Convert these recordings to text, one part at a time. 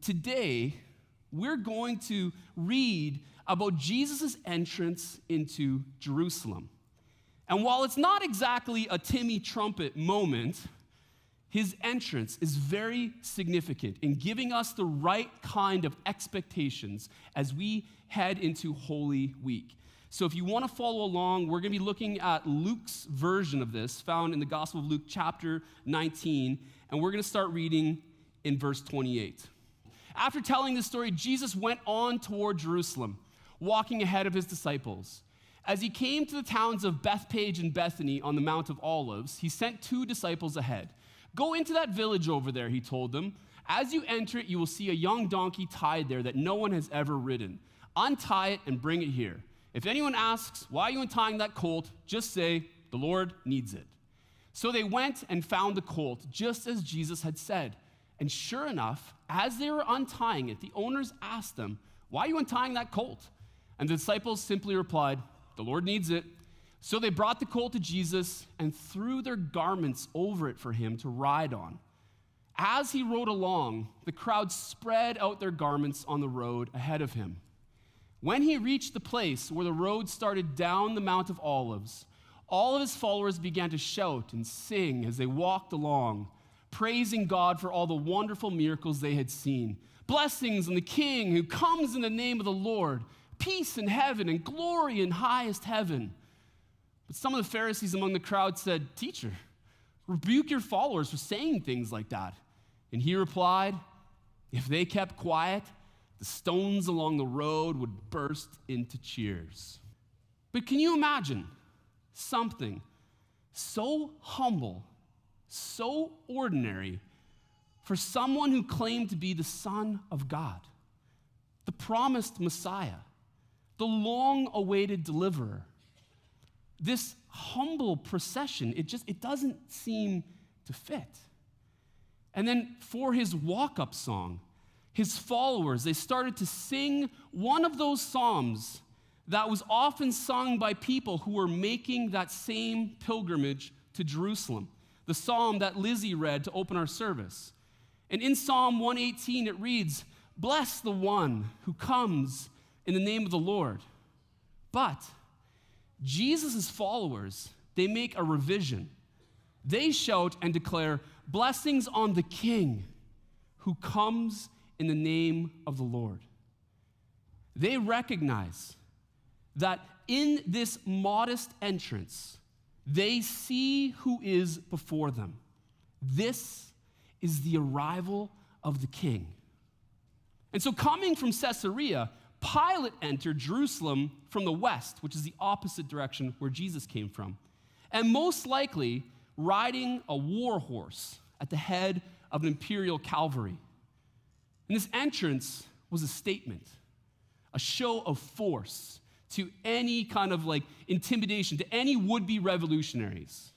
today we're going to read about Jesus' entrance into Jerusalem. And while it's not exactly a Timmy Trumpet moment, his entrance is very significant in giving us the right kind of expectations as we head into Holy Week. So if you want to follow along, we're going to be looking at Luke's version of this, found in the Gospel of Luke chapter 19, and we're going to start reading in verse 28. After telling this story, Jesus went on toward Jerusalem, walking ahead of his disciples. As he came to the towns of Bethpage and Bethany on the Mount of Olives, he sent 2 disciples ahead. "Go into that village over there," he told them. "As you enter it, you will see a young donkey tied there that no one has ever ridden. Untie it and bring it here. If anyone asks, 'Why are you untying that colt?' just say, 'The Lord needs it.'" So they went and found the colt, just as Jesus had said. And sure enough, as they were untying it, the owners asked them, "Why are you untying that colt?" And the disciples simply replied, "The Lord needs it." So they brought the colt to Jesus and threw their garments over it for him to ride on. As he rode along, the crowd spread out their garments on the road ahead of him. When he reached the place where the road started down the Mount of Olives, all of his followers began to shout and sing as they walked along, praising God for all the wonderful miracles they had seen. "Blessings on the King who comes in the name of the Lord, peace in heaven and glory in highest heaven." But some of the Pharisees among the crowd said, "Teacher, rebuke your followers for saying things like that." And he replied, "If they kept quiet, the stones along the road would burst into cheers." But can you imagine something so humble, so ordinary, for someone who claimed to be the Son of God, the promised Messiah, the long-awaited deliverer? This humble procession, it doesn't seem to fit. And then for his walk-up song, his followers, they started to sing one of those psalms that was often sung by people who were making that same pilgrimage to Jerusalem, the psalm that Lizzie read to open our service. And in Psalm 118, it reads, "Bless the one who comes in the name of the Lord." But Jesus' followers, they make a revision. They shout and declare, "Blessings on the King who comes in the name of the Lord." They recognize that in this modest entrance, they see who is before them. This is the arrival of the King. And so coming from Caesarea, Pilate entered Jerusalem from the west, which is the opposite direction where Jesus came from, and most likely riding a war horse at the head of an imperial cavalry. And this entrance was a statement, a show of force to any kind of intimidation, to any would-be revolutionaries.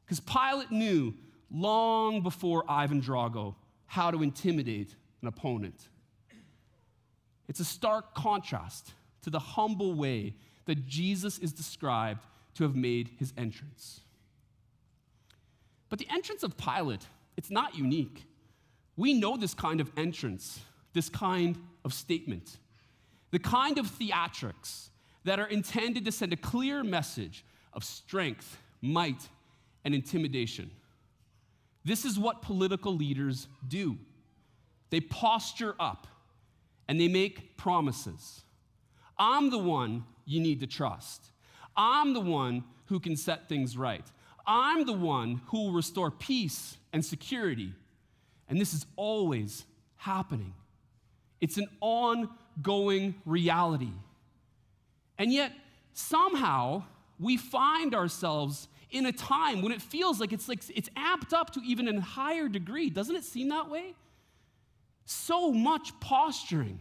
Because Pilate knew long before Ivan Drago how to intimidate an opponent. It's a stark contrast to the humble way that Jesus is described to have made his entrance. But the entrance of Pilate, it's not unique. We know this kind of entrance, this kind of statement, the kind of theatrics that are intended to send a clear message of strength, might, and intimidation. This is what political leaders do. They posture up and they make promises. "I'm the one you need to trust. I'm the one who can set things right. I'm the one who will restore peace and security." And this is always happening. It's an ongoing reality. And yet, somehow, we find ourselves in a time when it feels like it's amped up to even a higher degree. Doesn't it seem that way? So much posturing,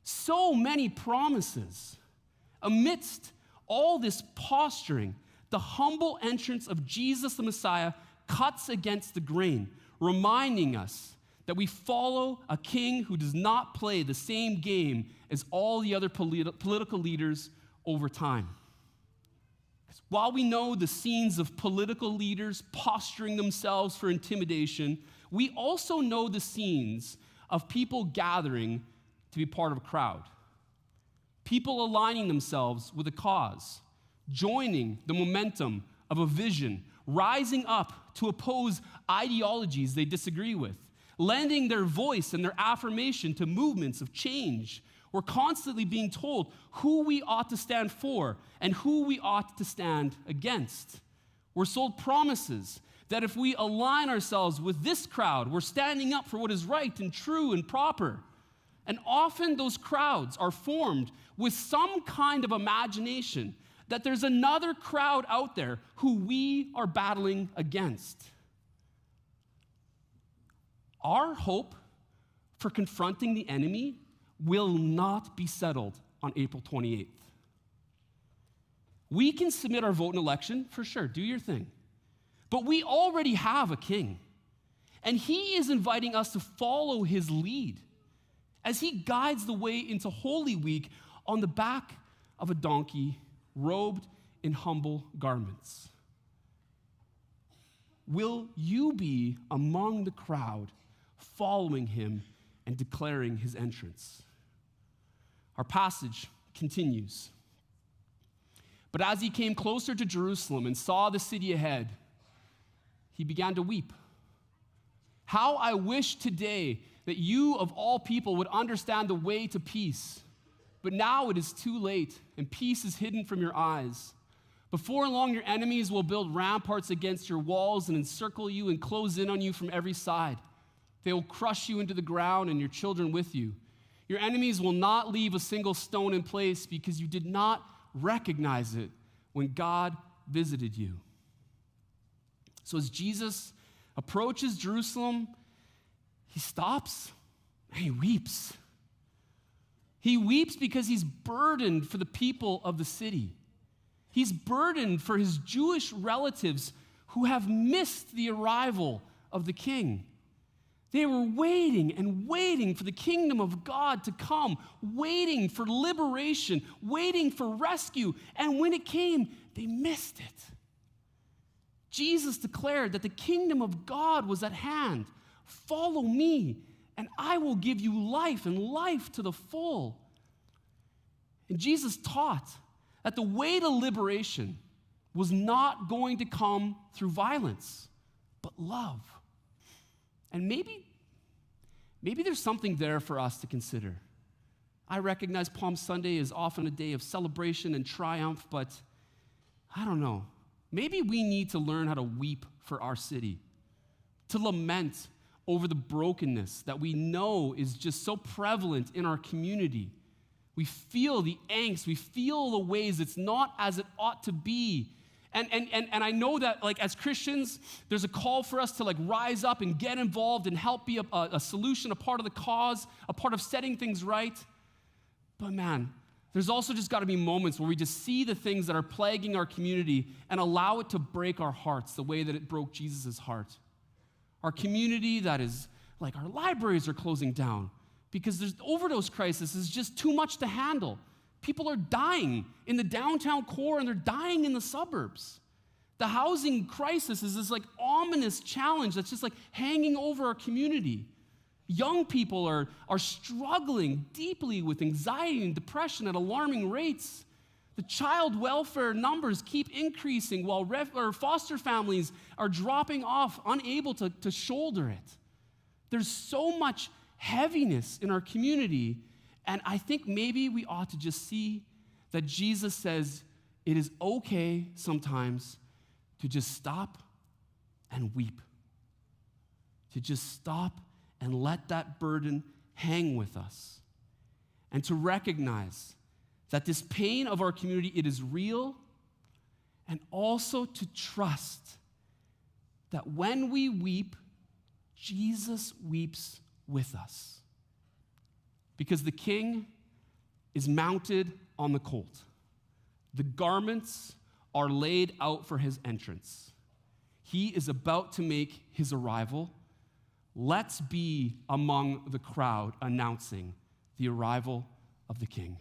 so many promises. Amidst all this posturing, the humble entrance of Jesus the Messiah cuts against the grain, reminding us that we follow a king who does not play the same game as all the other political leaders over time. While we know the scenes of political leaders posturing themselves for intimidation, we also know the scenes of people gathering to be part of a crowd. People aligning themselves with a cause, joining the momentum of a vision, rising up to oppose ideologies they disagree with, lending their voice and their affirmation to movements of change. We're constantly being told who we ought to stand for and who we ought to stand against. We're sold promises that if we align ourselves with this crowd, we're standing up for what is right and true and proper. And often those crowds are formed with some kind of imagination that there's another crowd out there who we are battling against. Our hope for confronting the enemy will not be settled on April 28th. We can submit our vote in election, for sure, do your thing. But we already have a king, and he is inviting us to follow his lead as he guides the way into Holy Week on the back of a donkey, robed in humble garments. Will you be among the crowd following him and declaring his entrance? Our passage continues. But as he came closer to Jerusalem and saw the city ahead, he began to weep. How I wish today that you of all people would understand the way to peace. But now it is too late, and peace is hidden from your eyes. Before long, your enemies will build ramparts against your walls and encircle you and close in on you from every side. They will crush you into the ground and your children with you. Your enemies will not leave a single stone in place because you did not recognize it when God visited you. So as Jesus approaches Jerusalem, he stops and he weeps. He weeps because he's burdened for the people of the city. He's burdened for his Jewish relatives who have missed the arrival of the king. They were waiting and waiting for the kingdom of God to come, waiting for liberation, waiting for rescue. And when it came, they missed it. Jesus declared that the kingdom of God was at hand. Follow me, and I will give you life and life to the full. And Jesus taught that the way to liberation was not going to come through violence, but love. And maybe there's something there for us to consider. I recognize Palm Sunday is often a day of celebration and triumph, but I don't know. Maybe we need to learn how to weep for our city, to lament over the brokenness that we know is just so prevalent in our community. We feel the angst. We feel the ways it's not as it ought to be. And I know that, like, as Christians, there's a call for us to, like, rise up and get involved and help be a solution, a part of the cause, a part of setting things right. But man, there's also just got to be moments where we just see the things that are plaguing our community and allow it to break our hearts the way that it broke Jesus' heart. Our community that is, like, our libraries are closing down because there's overdose crisis is just too much to handle. People are dying in the downtown core and they're dying in the suburbs. The housing crisis is this, like, ominous challenge that's just, like, hanging over our community. Young people are struggling deeply with anxiety and depression at alarming rates. The child welfare numbers keep increasing while foster families are dropping off, unable to shoulder it. There's so much heaviness in our community. And I think maybe we ought to just see that Jesus says it is okay sometimes to just stop and weep, to just stop and let that burden hang with us, and to recognize that this pain of our community, it is real, and also to trust that when we weep, Jesus weeps with us. Because the king is mounted on the colt. The garments are laid out for his entrance. He is about to make his arrival. Let's be among the crowd announcing the arrival of the king.